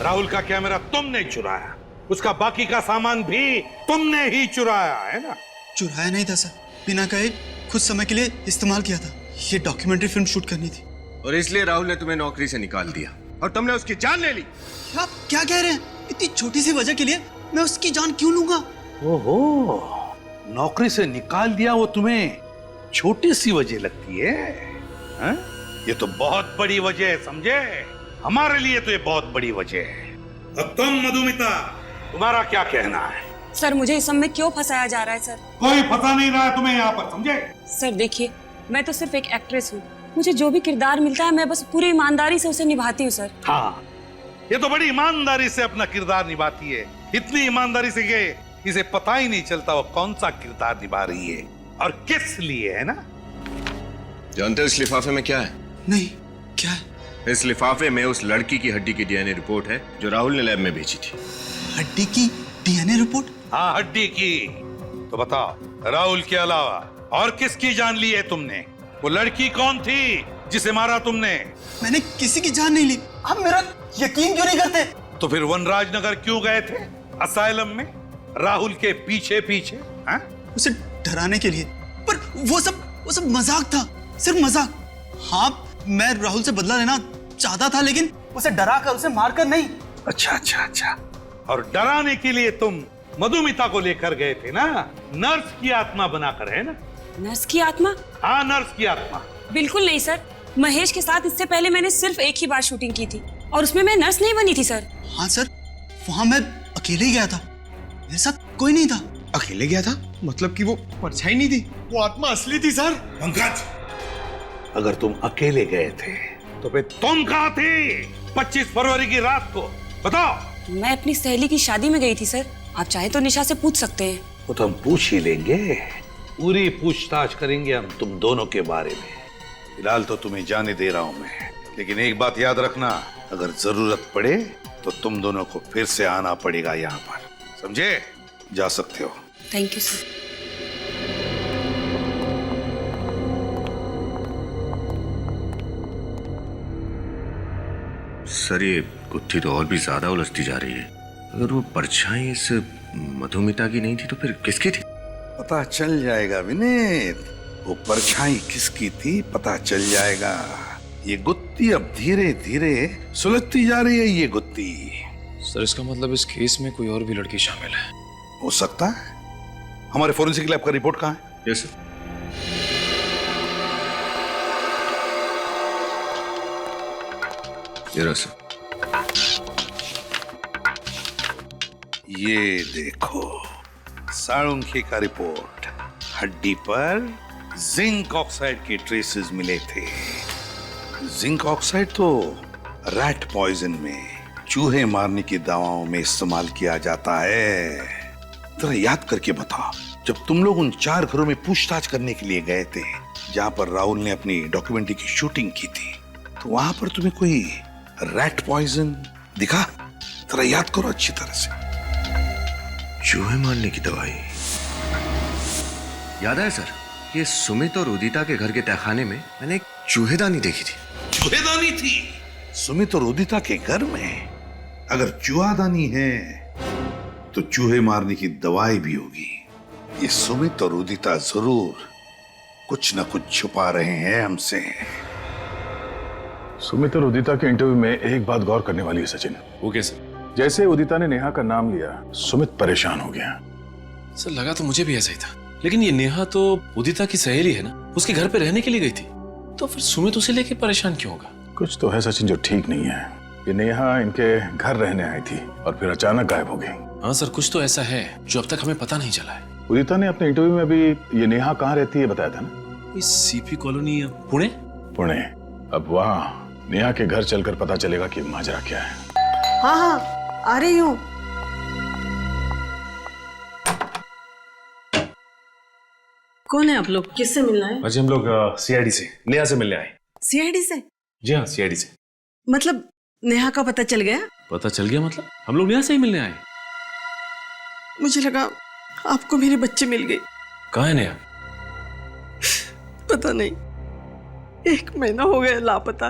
Speaker 18: राहुल का कैमरा तुमने चुराया, उसका बाकी का सामान भी तुमने ही चुराया है ना?
Speaker 3: चुराया नहीं था सर, बिना कहे कुछ समय के लिए इस्तेमाल किया था। ये डॉक्यूमेंट्री फिल्म शूट करनी थी
Speaker 4: और इसलिए राहुल ने तुम्हें नौकरी से निकाल दिया और तुमने उसकी जान ले ली।
Speaker 3: आप क्या कह रहे हैं? इतनी छोटी सी वजह के लिए मैं उसकी जान क्यों लूंगा?
Speaker 18: ओहो, नौकरी से निकाल दिया वो तुम्हें छोटी सी वजह लगती है, हा? ये तो बहुत बड़ी वजह है, समझे? हमारे लिए तो ये बहुत बड़ी वजह है। अब तुम मधुमिता, तुम्हारा क्या कहना है?
Speaker 19: सर, मुझे इस सब में क्यों फंसाया जा रहा है सर?
Speaker 18: कोई फंसा नहीं रहा है तुम्हें यहाँ पर, समझे?
Speaker 19: सर देखिए, मैं तो सिर्फ एक एक्ट्रेस हूँ, मुझे जो भी किरदार मिलता है मैं बस पूरी ईमानदारी से उसे निभाती हूँ सर।
Speaker 18: हाँ, ये तो बड़ी ईमानदारी से अपना किरदार निभाती है, इतनी ईमानदारी से कि इसे पता ही नहीं चलता वो कौन सा किरदार निभा रही है और किस लिए, है ना?
Speaker 4: जानते हो इस लिफाफे में क्या है?
Speaker 3: नहीं, क्या है?
Speaker 4: इस लिफाफे में उस लड़की की हड्डी की डीएनए रिपोर्ट है जो राहुल ने लैब में भेजी थी।
Speaker 3: हड्डी की डीएनए रिपोर्ट?
Speaker 18: हाँ, हड्डी की। तो बताओ, राहुल के अलावा और किसकी जान ली है तुमने? वो लड़की कौन थी जिसे मारा तुमने?
Speaker 3: मैंने किसी की जान नहीं ली। आप मेरा यकीन क्यों नहीं करते?
Speaker 18: तो फिर वनराज नगर क्यों गए थे असाइलम में राहुल के पीछे पीछे? हाँ?
Speaker 3: उसे डराने के लिए। पर वो सब मजाक था, सिर्फ मजाक। हाँ, मैं राहुल से बदला लेना चाहता था, लेकिन उसे डरा कर, उसे मारकर नहीं।
Speaker 18: अच्छा। और डराने के लिए तुम मधुमिता को लेकर गए थे ना, नर्स की आत्मा बनाकर, है ना?
Speaker 19: नर्स की आत्मा?
Speaker 18: हाँ, नर्स की आत्मा।
Speaker 19: बिल्कुल नहीं सर, महेश के साथ इससे पहले मैंने सिर्फ एक ही बार शूटिंग की थी। और उसमें मैं नर्स नहीं बनी थी सर।
Speaker 3: हाँ सर, वहां मैं अकेले ही गया था, मेरे साथ कोई नहीं था।
Speaker 9: अकेले गया था मतलब कि वो परछाई नहीं थी, वो आत्मा असली थी सर।
Speaker 18: पंकज, अगर तुम अकेले गए थे तो फिर तुम कहाँ थे 25 फरवरी की रात को? बताओ।
Speaker 19: मैं अपनी सहेली की शादी में गई थी सर। आप चाहे तो निशा से पूछ सकते हैं।
Speaker 18: वो तो हम पूछ ही लेंगे, पूरी पूछताछ करेंगे हम तुम दोनों के बारे में। फिलहाल तो तुम्हें जाने दे रहा हूं मैं, लेकिन एक बात याद रखना, अगर जरूरत पड़े तो तुम दोनों को फिर से आना पड़ेगा यहाँ पर, समझे? जा सकते हो।
Speaker 19: Thank you sir.
Speaker 4: सर ये गुत्थी तो और भी ज्यादा उलझती जा रही है। अगर वो परछाई इस मधुमिता की नहीं थी तो फिर किसकी थी?
Speaker 18: पता चल जाएगा विनीत, वो परछाई किसकी थी पता चल जाएगा। ये गुत्थी अब धीरे धीरे सुलझती जा रही है। ये गुत्थी
Speaker 7: सर, इसका मतलब इस केस में कोई और भी लड़की शामिल है?
Speaker 18: हो सकता है। हमारे फोरेंसिक लैब का रिपोर्ट कहाँ है?
Speaker 4: Yes sir.
Speaker 18: ये देखो साळुंखे का रिपोर्ट। हड्डी पर जिंक ऑक्साइड के ट्रेसेस मिले थे। जिंक ऑक्साइड तो रैट पॉइजन में, चूहे मारने की दवाओं में इस्तेमाल किया जाता है। जरा याद करके बताओ, जब तुम लोग उन 4 घरों में पूछताछ करने के लिए गए थे जहां पर राहुल ने अपनी डॉक्यूमेंट्री की शूटिंग की थी, तो वहां पर तुम्हें कोई रैट पॉइजन दिखा? जरा याद करो अच्छी तरह से।
Speaker 4: चूहे मारने की दवाई याद है सर। ये सुमित और उदिता के घर के तहखाने में मैंने एक चूहेदानी देखी थी।
Speaker 18: चूहेदानी थी सुमित और उदिता के घर में? अगर चूहादानी है तो चूहे मारने की दवाई भी होगी। ये सुमित और उदिता जरूर कुछ न कुछ छुपा रहे हैं हमसे।
Speaker 12: सुमित और उदिता के इंटरव्यू में एक बात गौर करने वाली है सचिन।
Speaker 2: वो कैसे?
Speaker 12: जैसे उदिता ने नेहा का नाम लिया, सुमित परेशान हो गया।
Speaker 2: सर लगा तो मुझे भी ऐसा ही था, लेकिन ये नेहा तो उदिता की सहेली है ना, उसके घर पे रहने के लिए गई थी, तो फिर सुमित उसे लेके परेशान क्यों होगा?
Speaker 12: कुछ तो है सचिन जो ठीक नहीं है। ये नेहा इनके घर रहने आई थी और फिर अचानक गायब हो गई।
Speaker 2: हाँ सर, कुछ तो ऐसा है जो अब तक हमें पता नहीं चला है।
Speaker 12: उदिता ने अपने इंटरव्यू में भी ये नेहा कहाँ रहती है बताया था ना?
Speaker 2: इस सीपी कॉलोनी पुणे।
Speaker 12: पुणे। अब वहाँ नेहा के घर चलकर पता चलेगा कि माजरा क्या है।
Speaker 6: हाँ हाँ, आ रही हूँ। कौन है आप लोग? किससे मिलना है?
Speaker 2: आज हम लोग सीआईडी से, नेहा से मिलने आए।
Speaker 6: सीआईडी से?
Speaker 2: जी हाँ, सीआईडी से।
Speaker 6: मतलब नेहा का पता चल गया?
Speaker 2: पता चल गया मतलब? हम लोग नेहा से ही मिलने आए।
Speaker 6: मुझे लगा आपको मेरे बच्चे मिल गए।
Speaker 2: कहाँ है नेहा?
Speaker 6: पता नहीं, 1 महीना हो गया लापता।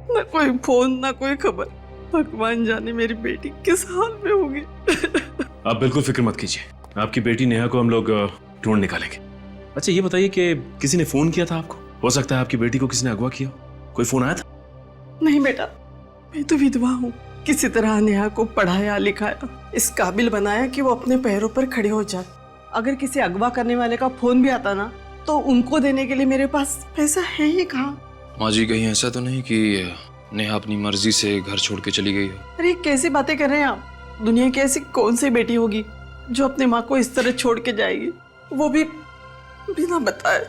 Speaker 6: ना कोई फोन, ना कोई खबर। भगवान जाने मेरी बेटी किस हाल में होगी।
Speaker 2: आप बिल्कुल फिक्र मत कीजिए, आपकी बेटी नेहा को हम लोग ढूंढ निकालेंगे। अच्छा ये बताइए कि किसी ने फोन किया था आपको? हो सकता है आपकी बेटी को किसी ने अगवा किया। कोई फोन आया था?
Speaker 6: नहीं बेटा, मैं तो विधवा हूँ। किसी तरह नेहा को पढ़ाया लिखाया, इस काबिल बनाया कि वो अपने पैरों पर खड़े हो जाए। अगर किसी अगवा करने वाले का फोन भी आता ना, तो उनको देने के लिए मेरे पास पैसा है ही कहाँ।
Speaker 7: माँ जी कहीं ऐसा तो नहीं कि नेहा अपनी मर्जी से घर छोड़ के चली गई हो?
Speaker 6: अरे कैसी बातें कर रहे हैं आप? दुनिया की ऐसी कौन सी बेटी होगी जो अपनी माँ को इस तरह छोड़ के जाएगी, वो भी बिना बताए।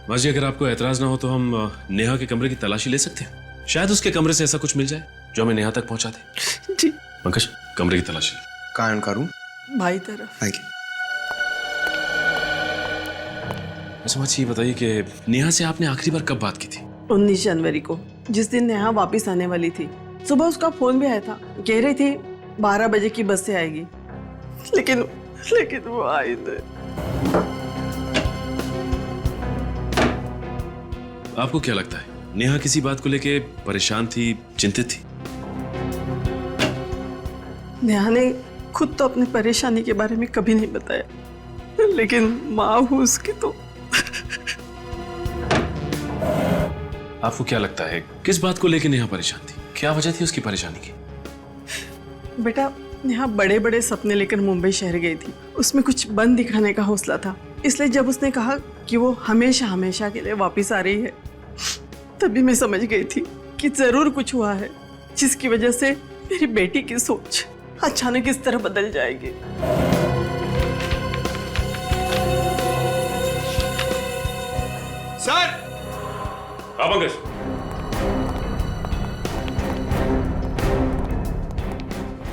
Speaker 2: माँ जी अगर आपको एतराज ना हो तो हम नेहा के कमरे की तलाशी ले सकते हैं। शायद उसके कमरे से ऐसा कुछ मिल जाए जो हमें नेहा तक पहुंचा दे।
Speaker 6: जी।
Speaker 2: पंकज, कमरे की तलाशी।
Speaker 9: कहाँ है उनका रूम?
Speaker 6: भाई तरफ।
Speaker 2: अच्छा माँ जी ये बताइए कि नेहा से आपने आखिरी बार कब बात की थी?
Speaker 6: 19 जनवरी को, जिस दिन नेहा वापस आने वाली थी। सुबह उसका फोन भी आया था, कह रही थी 12 बजे की बस से आएगी, लेकिन वो आई नहीं।
Speaker 2: आपको क्या लगता है नेहा किसी बात को लेके परेशान थी, चिंतित थी?
Speaker 6: नेहा ने खुद तो अपनी परेशानी के बारे में कभी नहीं बताया, लेकिन माँ हूँ उसकी तो।
Speaker 2: आपको क्या लगता है किस बात को लेके नेहा परेशान थी? क्या वजह थी उसकी परेशानी की?
Speaker 6: बेटा नेहा बड़े बड़े सपने लेकर मुंबई शहर गई थी। उसमें कुछ बन दिखाने का हौसला था, इसलिए जब उसने कहा कि वो हमेशा हमेशा के लिए वापस आ रही है, तभी मैं समझ गई थी कि जरूर कुछ हुआ है। जिसकी वजह से मेरी बेटी की सोच अचानक इस तरह बदल जाएगी।
Speaker 9: सर!
Speaker 2: हाँ पंकज।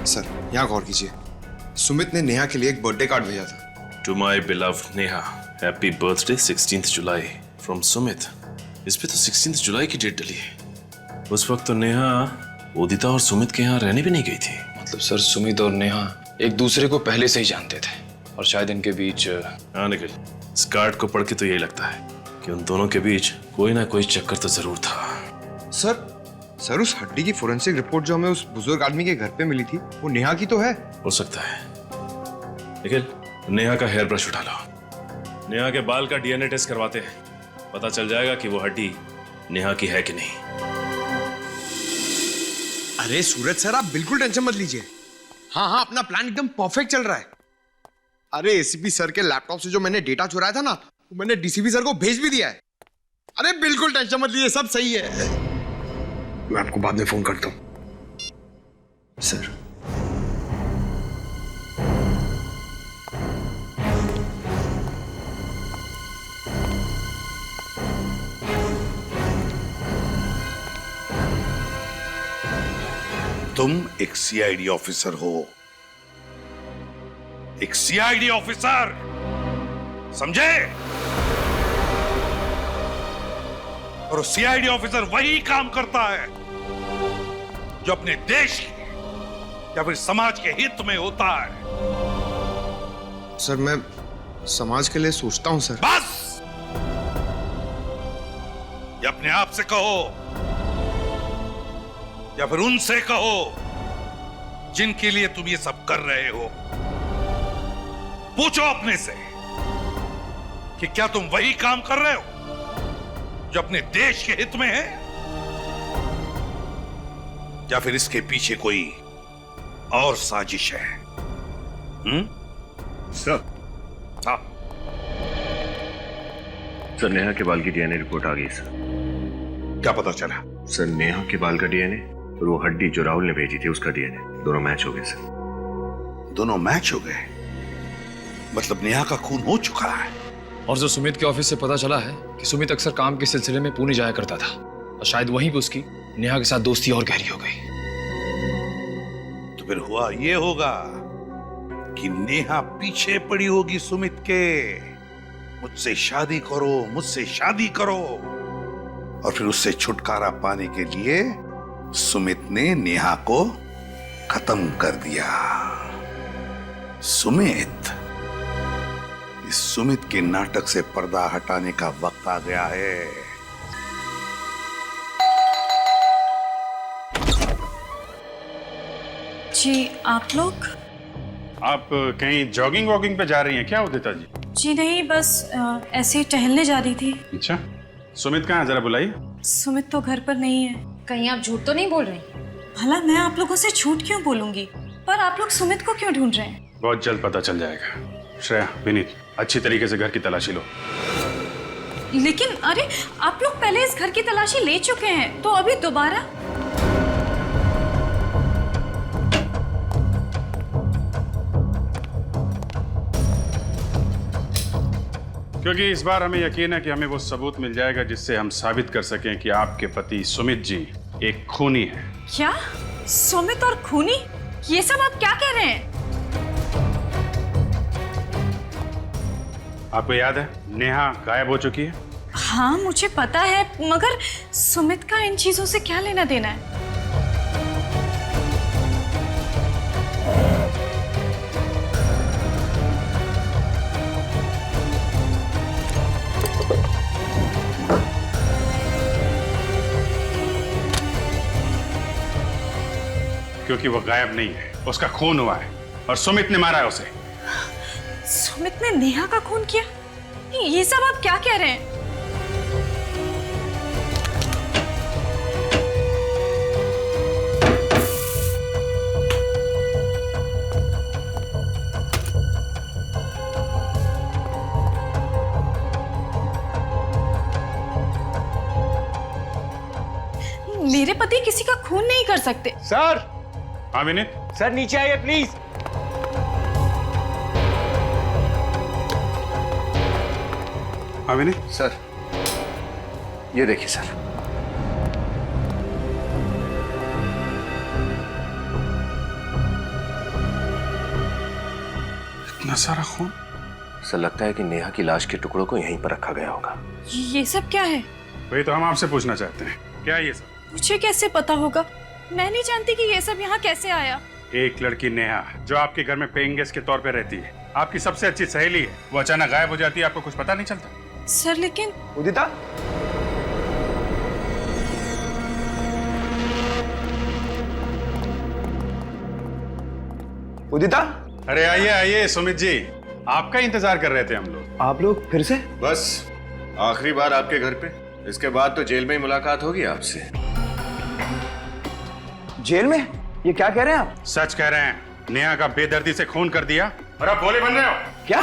Speaker 9: सर, यहाँ गौर कीजिए। सुमित ने नेहा के लिए एक बर्थडे कार्ड भेजा था।
Speaker 2: To my beloved Neha, happy birthday 16 July from Sumit. इस पे तो 16 जुलाई की डेट डली है। उस वक्त तो नेहा उदिता और सुमित के यहाँ रहने भी नहीं गई थी।
Speaker 7: मतलब सर, सुमित और नेहा एक दूसरे को पहले से ही जानते थे और शायद इनके बीच।
Speaker 2: हाँ निखिल, इस कार्ड को पढ़ के तो यही लगता है कि उन दोनों के बीच कोई ना कोई चक्कर तो जरूर था।
Speaker 9: सर उस हड्डी की फोरेंसिक रिपोर्ट जो हमें उस बुजुर्ग आदमी के घर पे मिली थी, वो नेहा की तो है।
Speaker 2: हो सकता है। निखिल, नेहा का हेयर ब्रश उठा लो। नेहा के बाल का डीएनए टेस्ट करवाते हैं, पता चल जाएगा कि वो हड्डी नेहा की है कि नहीं।
Speaker 9: अरे सूरज सर, आप बिल्कुल टेंशन मत लीजिए। हाँ, अपना प्लान एकदम परफेक्ट चल रहा है। अरे एसीपी सर के लैपटॉप से जो मैंने डेटा चुराया था ना, वो मैंने डीसीपी सर को भेज भी दिया है। अरे बिल्कुल टेंशन मत लीजिए, सब सही है। मैं आपको बाद में फोन करता हूं।
Speaker 7: सर,
Speaker 18: तुम एक सीआईडी ऑफिसर हो, एक सीआईडी ऑफिसर, समझे? और वो सीआईडी ऑफिसर वही काम करता है जो अपने देश के या फिर समाज के हित में होता है।
Speaker 9: सर, मैं समाज के लिए सोचता हूं सर।
Speaker 18: बस, या अपने आप से कहो या फिर उनसे कहो जिनके लिए तुम ये सब कर रहे हो। पूछो अपने से कि क्या तुम वही काम कर रहे हो जो अपने देश के हित में है, या फिर इसके पीछे कोई और साजिश है?
Speaker 4: सर।
Speaker 18: हाँ
Speaker 4: सर, नेहा के बाल की डीएनए रिपोर्ट आ गई सर।
Speaker 18: क्या पता चला?
Speaker 4: सर, नेहा के बाल का डीएनए और वो हड्डी जो राहुल ने भेजी थी उसका डीएनए दोनों मैच हो गए सर।
Speaker 18: दोनों मैच हो गए? मतलब नेहा का खून हो चुका है।
Speaker 7: और जो सुमित के ऑफिस से पता चला है कि सुमित अक्सर काम के सिलसिले में पुणे जाया करता था और शायद वहीं पे उसकी नेहा के साथ दोस्ती और गहरी हो गई।
Speaker 18: तो फिर हुआ ये होगा कि नेहा पीछे पड़ी होगी सुमित के, मुझसे शादी करो, मुझसे शादी करो, और फिर उससे छुटकारा पाने के लिए सुमित ने नेहा को खत्म कर दिया। इस सुमित के नाटक से पर्दा हटाने का वक्त आ गया है।
Speaker 19: जी, आप लोग?
Speaker 12: आप कहीं जॉगिंग वॉगिंग पे जा रही हैं क्या उदिता जी?
Speaker 19: जी नहीं, बस ऐसे ही टहलने जा रही थी।
Speaker 12: अच्छा, सुमित कहाँ है, जरा बुलाइए।
Speaker 19: सुमित तो घर पर नहीं है।
Speaker 17: कहीं आप झूठ तो नहीं बोल रहे?
Speaker 19: भला मैं आप लोगों से झूठ क्यों बोलूंगी? पर आप लोग सुमित को क्यों ढूंढ रहे हैं?
Speaker 12: बहुत जल्द पता चल जाएगा। श्रेया, विनीत, अच्छी तरीके से घर की तलाशी लो।
Speaker 19: लेकिन अरे, आप लोग पहले इस घर की तलाशी ले चुके हैं, तो अभी दोबारा?
Speaker 12: क्योंकि इस बार हमें यकीन है कि हमें वो सबूत मिल जाएगा जिससे हम साबित कर सकें कि आपके पति सुमित जी एक खूनी है।
Speaker 19: क्या? सुमित और खूनी? ये सब आप क्या कह रहे हैं?
Speaker 12: आपको याद है नेहा गायब हो चुकी है?
Speaker 19: हाँ, मुझे पता है, मगर सुमित का इन चीजों से क्या लेना देना है?
Speaker 12: क्योंकि वो गायब नहीं है, उसका खून हुआ है और सुमित ने मारा है उसे।
Speaker 19: सुमित ने नेहा का खून किया? ये सब आप क्या कह रहे हैं? मेरे पति किसी का खून नहीं कर सकते।
Speaker 12: सर। हाँ विनीत।
Speaker 7: सर नीचे आइए प्लीज।
Speaker 12: हाँ विनीत।
Speaker 4: सर ये देखिए सर।
Speaker 12: इतना सारा खून।
Speaker 4: सर लगता है कि नेहा की लाश के टुकड़ों को यहीं पर रखा गया होगा।
Speaker 19: ये सब क्या है?
Speaker 12: वही तो हम आपसे पूछना चाहते हैं, क्या ये सब?
Speaker 19: मुझे कैसे पता होगा? मैं नहीं जानती कि ये सब यहाँ कैसे आया।
Speaker 12: एक लड़की नेहा जो आपके घर में पेइंग गेस्ट के तौर पे रहती है, आपकी सबसे अच्छी सहेली है, वो अचानक गायब हो जाती है, आपको कुछ पता नहीं चलता?
Speaker 19: सर लेकिन
Speaker 16: उदिता, उदिता।
Speaker 12: अरे आइए आइए सुमित जी, आपका इंतजार कर रहे थे हम लोग।
Speaker 16: आप लोग फिर से?
Speaker 4: बस आखिरी बार आपके घर पे, इसके बाद तो जेल में ही मुलाकात होगी आपसे।
Speaker 16: जेल में? ये क्या कह रहे हैं आप?
Speaker 12: सच कह रहे हैं, नेहा का बेदर्दी से खून कर दिया और अब भोले बन रहे हो।
Speaker 16: क्या?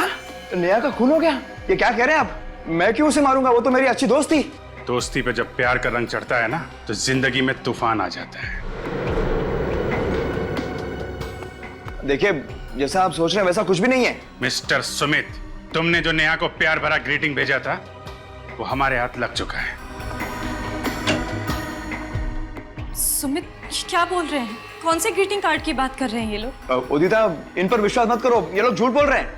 Speaker 16: नेहा का खून हो गया? ये क्या कह रहे हैं आप? मैं क्यों उसे मारूंगा? वो तो मेरी अच्छी दोस्त थी।
Speaker 12: दोस्ती पे जब प्यार का रंग चढ़ता है ना, तो जिंदगी में तूफान आ जाता है।
Speaker 16: देखिए, जैसा आप सोच रहे हैं वैसा कुछ भी नहीं है।
Speaker 12: मिस्टर सुमित, तुमने जो नेहा को प्यार भरा ग्रीटिंग भेजा था, वो हमारे हाथ लग चुका है।
Speaker 19: सुमित क्या बोल रहे हैं? कौन से ग्रीटिंग कार्ड की बात कर रहे हैं ये लोग?
Speaker 16: उदिता, इन पर विश्वास मत करो, ये लोग झूठ बोल रहे हैं।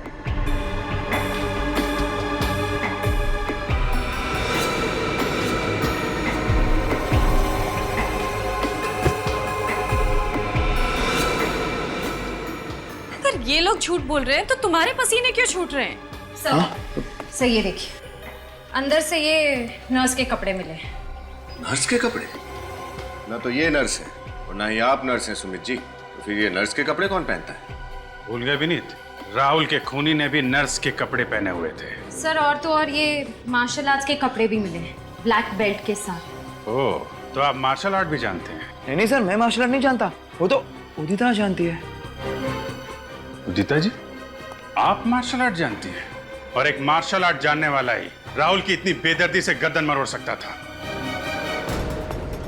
Speaker 19: अगर ये लोग झूठ बोल रहे हैं तो तुम्हारे पसीने क्यों छूट रहे हैं?
Speaker 17: सर ये देखिए, अंदर से ये नर्स के कपड़े मिले।
Speaker 4: नर्स के कपड़े? ना तो ये नर्स है और ना ही आप नर्स हैं सुमित जी, तो फिर ये नर्स के कपड़े कौन पहनता है?
Speaker 12: भूल गए विनीत, राहुल के खूनी ने भी नर्स के कपड़े पहने हुए थे।
Speaker 17: सर और तो और ये मार्शल आर्ट्स के कपड़े भी मिले हैं, ब्लैक बेल्ट के साथ।
Speaker 12: ओह, तो आप मार्शल आर्ट भी जानते हैं?
Speaker 16: नहीं सर, मैं मार्शल आर्ट नहीं जानता, वो तो उदिता जानती है।
Speaker 12: उदिता जी, आप मार्शल आर्ट जानती हैं? और एक मार्शल आर्ट जानने वाला ही राहुल की इतनी बेदर्दी से गर्दन मरोड़ सकता था।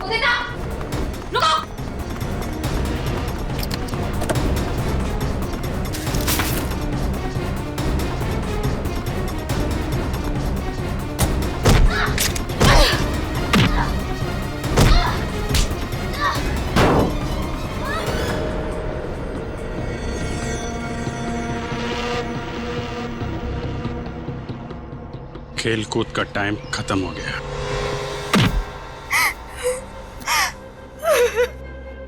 Speaker 17: उदिता, रुको!
Speaker 12: खेल कूद का टाइम खत्म हो गया।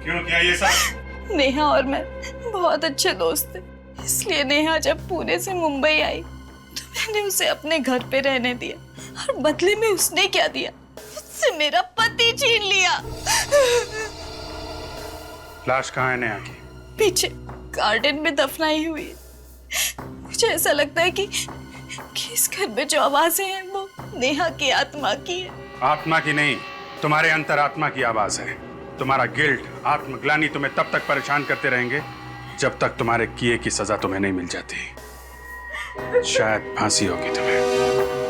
Speaker 12: क्यों किया ये सब?
Speaker 19: नेहा और मैं बहुत अच्छे दोस्त थे, इसलिए नेहा जब पुणे से मुंबई आई तो मैंने उसे अपने घर पे रहने दिया और बदले में उसने क्या दिया? उससे मेरा पति छीन लिया।
Speaker 12: लाश कहाँ है नेहा की?
Speaker 19: पीछे गार्डन में दफनाई हुई है। मुझे ऐसा लगता है कि इस घर में जो आवाजें हैं वो नेहा की आत्मा की है।
Speaker 12: आत्मा की नहीं, तुम्हारे अंतरात्मा की आवाज है। तुम्हारा गिल्ट, आत्मग्लानि तुम्हें तब तक परेशान करते रहेंगे जब तक तुम्हारे किए की सजा तुम्हें नहीं मिल जाती। शायद फांसी होगी तुम्हें।